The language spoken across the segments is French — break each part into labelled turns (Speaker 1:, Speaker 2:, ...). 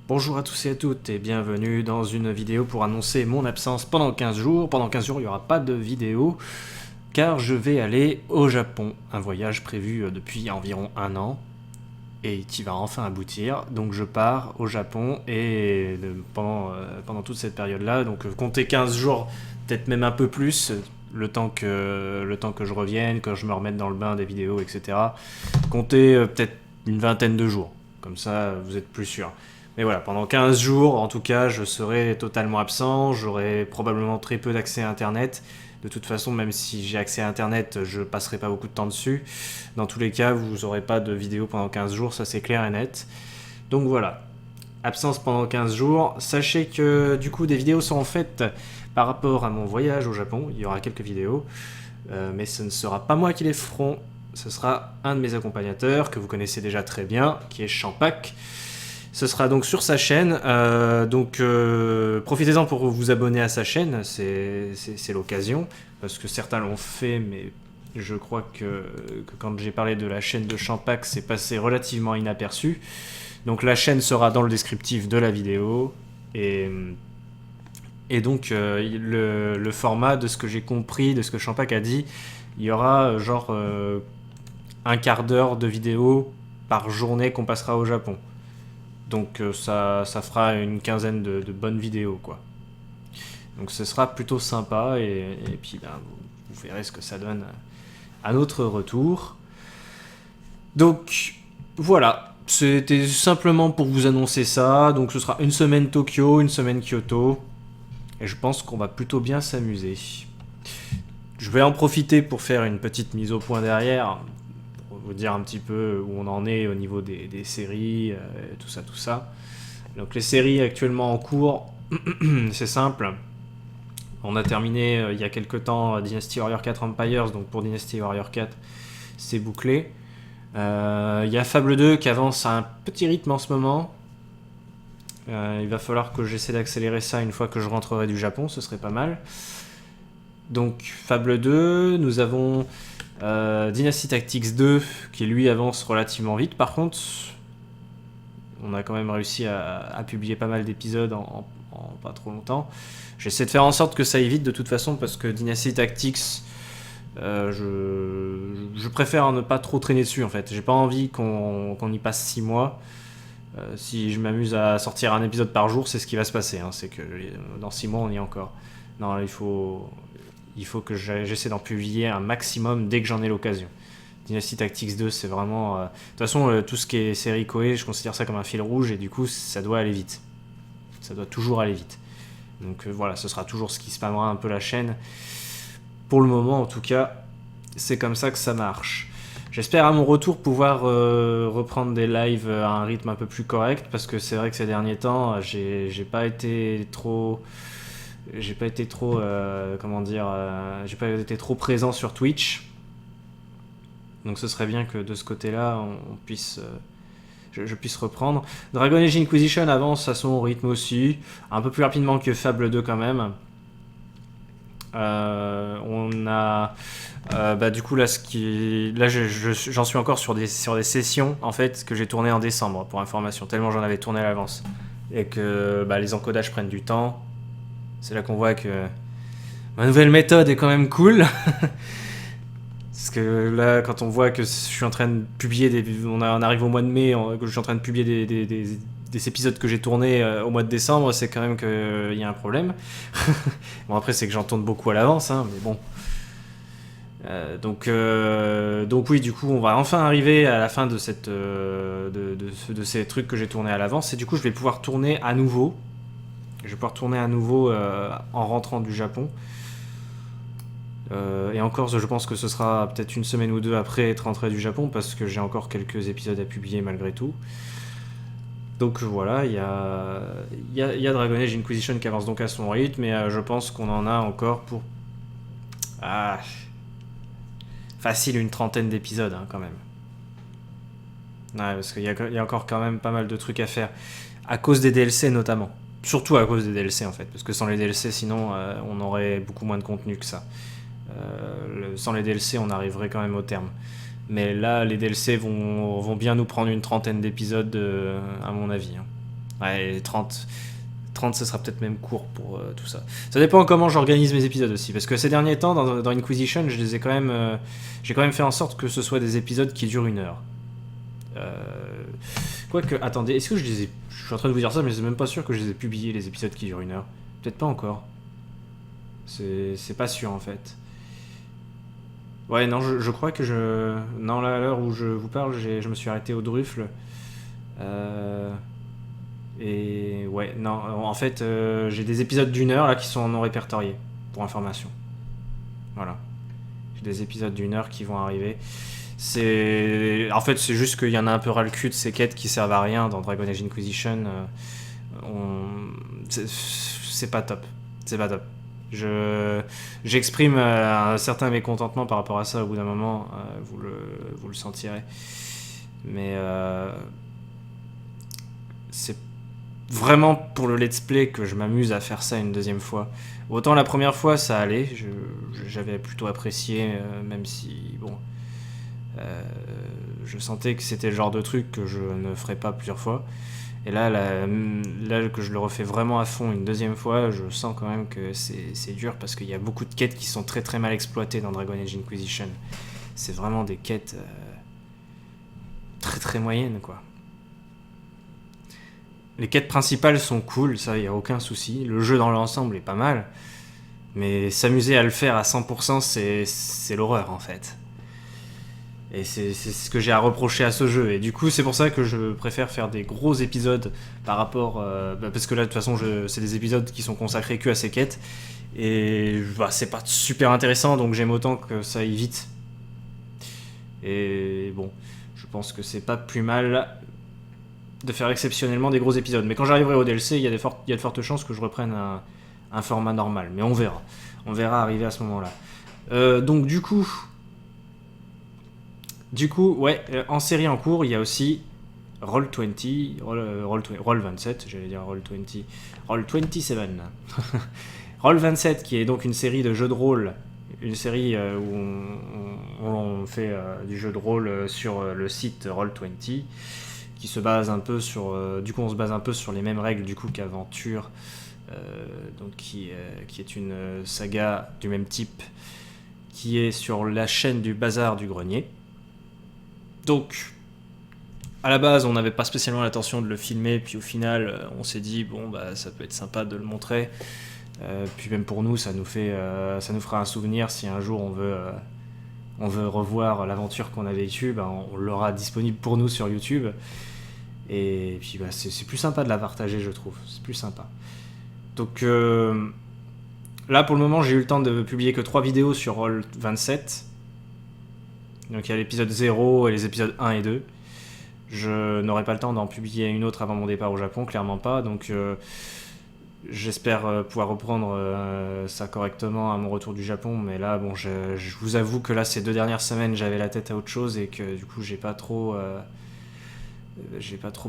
Speaker 1: Bonjour à tous et à toutes et bienvenue dans une vidéo pour annoncer mon absence pendant 15 jours. Pendant 15 jours, il n'y aura pas de vidéo car je vais aller au Japon. Un voyage prévu depuis environ un an et qui va enfin aboutir. Donc je pars au Japon et pendant toute cette période-là, donc comptez 15 jours, peut-être même un peu plus, le temps que je revienne, que je me remette dans le bain des vidéos, etc. Comptez peut-être une vingtaine de jours. Comme ça, vous êtes plus sûr. Mais voilà, pendant 15 jours, en tout cas, je serai totalement absent, j'aurai probablement très peu d'accès à Internet. De toute façon, même si j'ai accès à Internet, je passerai pas beaucoup de temps dessus. Dans tous les cas, vous n'aurez pas de vidéo pendant 15 jours, ça c'est clair et net. Donc voilà, absence pendant 15 jours. Sachez que du coup, des vidéos seront faites par rapport à mon voyage au Japon. Il y aura quelques vidéos, mais ce ne sera pas moi qui les feront. Ce sera un de mes accompagnateurs que vous connaissez déjà très bien, qui est Champak. Ce sera donc sur sa chaîne, profitez-en pour vous abonner à sa chaîne, c'est l'occasion, parce que certains l'ont fait, mais je crois que quand j'ai parlé de la chaîne de Champak, c'est passé relativement inaperçu. Donc la chaîne sera dans le descriptif de la vidéo, et donc le format, de ce que j'ai compris, de ce que Champak a dit, il y aura un quart d'heure de vidéo par journée qu'on passera au Japon. Donc ça fera une quinzaine de bonnes vidéos, quoi. Donc ce sera plutôt sympa, et puis vous verrez ce que ça donne à notre retour. Donc voilà, c'était simplement pour vous annoncer ça. Donc ce sera une semaine Tokyo, une semaine Kyoto, et je pense qu'on va plutôt bien s'amuser. Je vais en profiter pour faire une petite mise au point derrière, vous dire un petit peu où on en est au niveau des séries, tout ça. Donc les séries actuellement en cours, c'est simple. On a terminé il y a quelques temps Dynasty Warrior 4 Empires, donc pour Dynasty Warrior 4, c'est bouclé. Il y a Fable 2 qui avance à un petit rythme en ce moment. Il va falloir que j'essaie d'accélérer ça une fois que je rentrerai du Japon, ce serait pas mal. Donc Fable 2, nous avons Dynasty Tactics 2 qui lui avance relativement vite. Par contre, on a quand même réussi à publier pas mal d'épisodes en pas trop longtemps. J'essaie de faire en sorte que ça aille vite de toute façon, parce que Dynasty Tactics, je préfère ne pas trop traîner dessus en fait. J'ai pas envie qu'on y passe 6 mois. Si je m'amuse à sortir un épisode par jour, c'est ce qui va se passer, hein. C'est que dans 6 mois on y est encore. Non, il faut que j'essaie d'en publier un maximum dès que j'en ai l'occasion. Dynasty Tactics 2, c'est vraiment... de toute façon, tout ce qui est série Koei, je considère ça comme un fil rouge, et du coup, ça doit aller vite. Ça doit toujours aller vite. Donc voilà, ce sera toujours ce qui spammera un peu la chaîne. Pour le moment, en tout cas, c'est comme ça que ça marche. J'espère à mon retour pouvoir reprendre des lives à un rythme un peu plus correct, parce que c'est vrai que ces derniers temps, j'ai pas été trop présent sur Twitch. Donc ce serait bien que de ce côté-là, on puisse, je puisse reprendre. Dragon Age Inquisition avance à son rythme aussi, un peu plus rapidement que Fable 2 quand même. On a du coup là, j'en suis encore sur des sessions en fait que j'ai tournées en décembre, pour information, tellement j'en avais tourné à l'avance, et que les encodages prennent du temps. C'est là qu'on voit que ma nouvelle méthode est quand même cool. Parce que là, quand on voit que je suis en train de publier on arrive au mois de mai, que je suis en train de publier des épisodes que j'ai tournés au mois de décembre, c'est quand même qu'il y a un problème. Bon, après, c'est que j'en tourne beaucoup à l'avance, hein, mais bon. Donc oui, du coup, on va enfin arriver à la fin de ces trucs que j'ai tournés à l'avance, et du coup, je vais pouvoir tourner à nouveau. En rentrant du Japon. Et encore, je pense que ce sera peut-être une semaine ou deux après être rentré du Japon, parce que j'ai encore quelques épisodes à publier malgré tout. Donc voilà, il y a Dragon Age Inquisition qui avance donc à son rythme, et je pense qu'on en a encore pour facile une trentaine d'épisodes, hein, quand même. Ouais, parce qu'il y a encore quand même pas mal de trucs à faire, à cause des DLC notamment. Surtout à cause des DLC en fait, parce que sans les DLC, sinon on aurait beaucoup moins de contenu que ça. Sans les DLC, on arriverait quand même au terme. Mais là, les DLC vont bien nous prendre une trentaine d'épisodes, à mon avis, hein. Ouais, 30 ce sera peut-être même court pour tout ça. Ça dépend comment j'organise mes épisodes aussi, parce que ces derniers temps, dans Inquisition, j'ai quand même fait en sorte que ce soit des épisodes qui durent 1 heure. Quoique, attendez, est-ce que je les ai... Je suis en train de vous dire ça, mais je suis même pas sûr que je les ai publiés, les épisodes qui durent 1 heure. Peut-être pas encore. C'est pas sûr, en fait. Ouais, non, je crois que je... Non, là, à l'heure où je vous parle, je me suis arrêté au Druffle. Et ouais, non, en fait, j'ai des épisodes d'1 heure, là, qui sont non répertoriés, pour information. Voilà. J'ai des épisodes d'1 heure qui vont arriver. En fait, c'est juste qu'il y en a un peu ras le cul de ces quêtes qui servent à rien dans Dragon Age Inquisition. C'est pas top. C'est pas top. J'exprime un certain mécontentement par rapport à ça au bout d'un moment. Vous le sentirez. Mais c'est vraiment pour le let's play que je m'amuse à faire ça une deuxième fois. Autant la première fois ça allait, j'avais plutôt apprécié, même si bon, je sentais que c'était le genre de truc que je ne ferais pas plusieurs fois. Et là que je le refais vraiment à fond une deuxième fois, je sens quand même que c'est dur parce qu'il y a beaucoup de quêtes qui sont très très mal exploitées dans Dragon Age Inquisition. C'est vraiment des quêtes très très moyennes, quoi. Les quêtes principales sont cool, ça y a aucun souci. Le jeu dans l'ensemble est pas mal. Mais s'amuser à le faire à 100%, c'est l'horreur en fait. Et c'est ce que j'ai à reprocher à ce jeu. Et du coup, c'est pour ça que je préfère faire des gros épisodes par rapport... parce que là, de toute façon, c'est des épisodes qui sont consacrés que à ces quêtes. Et c'est pas super intéressant, donc j'aime autant que ça aille vite. Et bon, je pense que c'est pas plus mal de faire exceptionnellement des gros épisodes. Mais quand j'arriverai au DLC, il y a de fortes chances que je reprenne un format normal. Mais on verra. On verra arriver à ce moment-là. Donc du coup, ouais, en série en cours, il y a aussi Roll20, Roll27, j'allais dire Roll20, Roll27. Roll27, qui est donc une série de jeux de rôle, une série où on fait du jeu de rôle sur le site Roll20, qui se base un peu sur... du coup, on se base un peu sur les mêmes règles du coup qu'Aventure, donc qui est une saga du même type, qui est sur la chaîne du Bazar du Grenier. Donc, à la base, on n'avait pas spécialement l'intention de le filmer, puis au final, on s'est dit, bon, bah, ça peut être sympa de le montrer. Puis même pour nous, ça nous fera un souvenir si un jour on veut revoir l'aventure qu'on a vécue, bah, on l'aura disponible pour nous sur YouTube. Et puis bah, c'est plus sympa de la partager, je trouve. C'est plus sympa. Donc là, pour le moment, j'ai eu le temps de publier que 3 vidéos sur Roll27. Donc il y a l'épisode 0 et les épisodes 1 et 2. Je n'aurai pas le temps d'en publier une autre avant mon départ au Japon, clairement pas. Donc j'espère pouvoir reprendre ça correctement à mon retour du Japon. Mais là, bon, je vous avoue que là, ces 2 dernières semaines, j'avais la tête à autre chose et que du coup, j'ai pas trop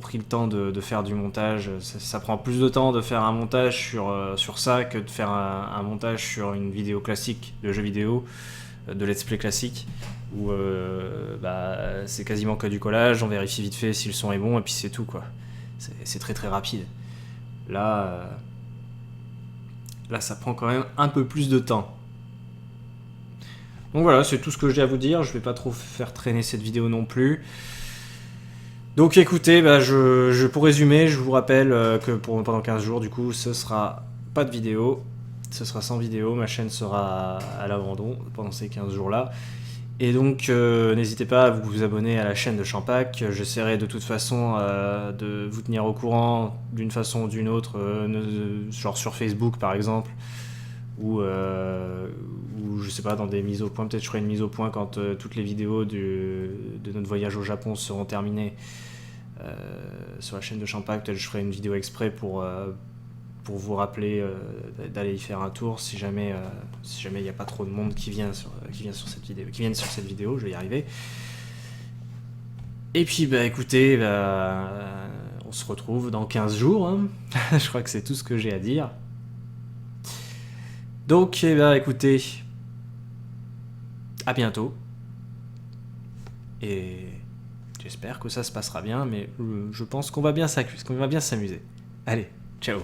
Speaker 1: pris le temps de faire du montage. Ça prend plus de temps de faire un montage sur ça que de faire un montage sur une vidéo classique de jeu vidéo, de let's play classique, où c'est quasiment que du collage, on vérifie vite fait si le son est bon et puis c'est tout, quoi. C'est très très rapide. Là, ça prend quand même un peu plus de temps. Donc voilà, c'est tout ce que j'ai à vous dire. Je vais pas trop faire traîner cette vidéo non plus. Donc écoutez, pour résumer, je vous rappelle que pendant 15 jours, du coup, ce sera pas de vidéo, ce sera sans vidéo, ma chaîne sera à l'abandon pendant ces 15 jours-là. Et donc n'hésitez pas à vous abonner à la chaîne de Champac, j'essaierai de toute façon de vous tenir au courant d'une façon ou d'une autre, genre sur Facebook par exemple, ou je sais pas, dans des mises au point, peut-être je ferai une mise au point quand toutes les vidéos de notre voyage au Japon seront terminées sur la chaîne de Champac. Peut-être je ferai une vidéo exprès pour vous rappeler d'aller y faire un tour si jamais il n'y a pas trop de monde qui viennent sur cette vidéo, je vais y arriver. Et puis écoutez, on se retrouve dans 15 jours, hein. Je crois que c'est tout ce que j'ai à dire. Donc écoutez, à bientôt. Et j'espère que ça se passera bien, mais je pense qu'on va bien s'amuser. Allez, ciao.